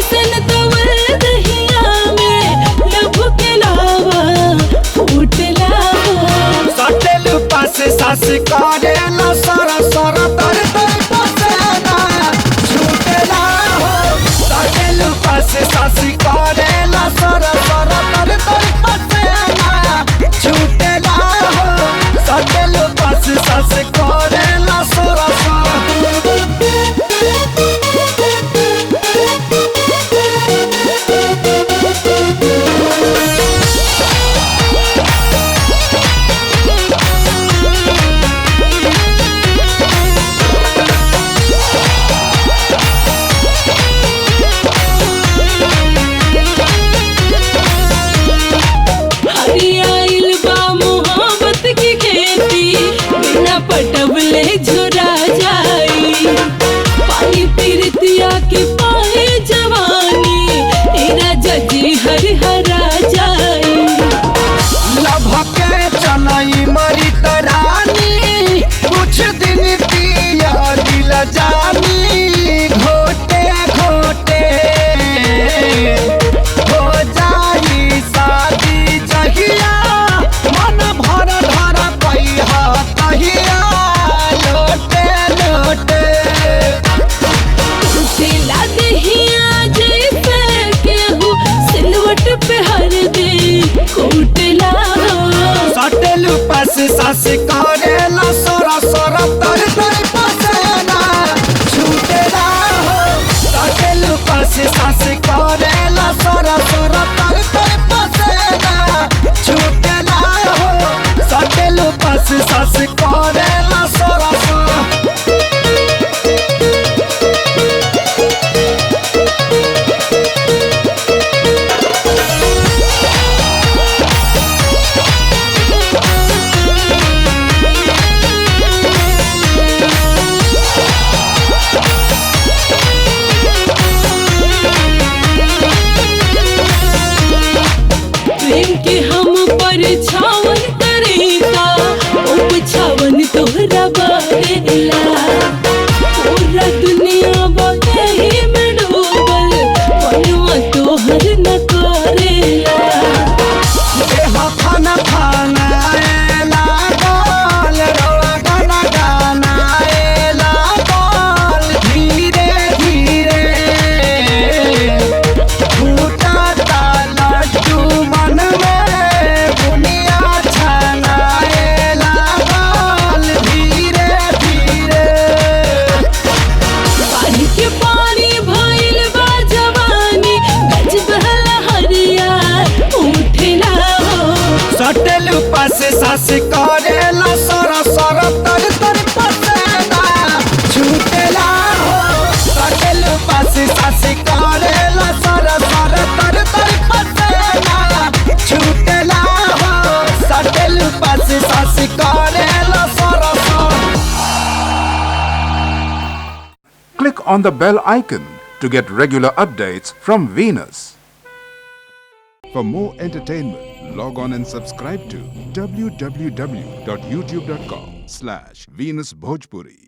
ऐसन तवल दहिया में लब के लावा फूटला हो। सटेलू पास सास करेला सर सर तर तर पसेना छूटेला हो। सटेलू पास सास करेला सर सर तर तर पसेना छूटेला हो। सटेलू पास सास करेला सर सर। हरियाइल बा मोहब्बत की खेती बिना पटवले झुरा जाई। पानी पीरतिया के पाए जवानी ए राजा जी हरिहरा जाई। लभके चनई मरी तरानी कुछ दिन पिया दिल जानी। घोटे घोटे हो जाई शादी जहिया मन भर धर पैहा कहिया लोटे लोटे। दिला दहिया जैसे केहू सिलवट पे हर दे कूटला हो। सटेलू पास सास करेला सर सर तर तर पसेना छूटेला हो। सटेलू पास सास करेला सर सर तर तर पसेना छूटेला हो। सटेलू पास सास करेला सर सर। प्रेम के हम पर छावन करेगा उपछावन तोहरा बारेला। पूरा दुनिया बाही में डूबल मनवा तोहर न करेला। देह खाना खाना एला गाल रोआ गाना गाना एला गाल। धीरे धीरे फूटा लड्डू मन में बुनिया छाना एला गाल। धीरे धीरे पानी के पानी भइल बा जवानी गज बहला हरिया उठला हो। सटेलू पास सास करेला सर सर तर तर पसेना छूटेला हो। सटेलू पास सास करेला सर सर तर तर पसेना छूटेला हो। सटेलू पास सास करेला सर सर। Click on the bell icon to get regular updates from Venus. For more entertainment, log on and subscribe to www.youtube.com/Venus Bhojpuri.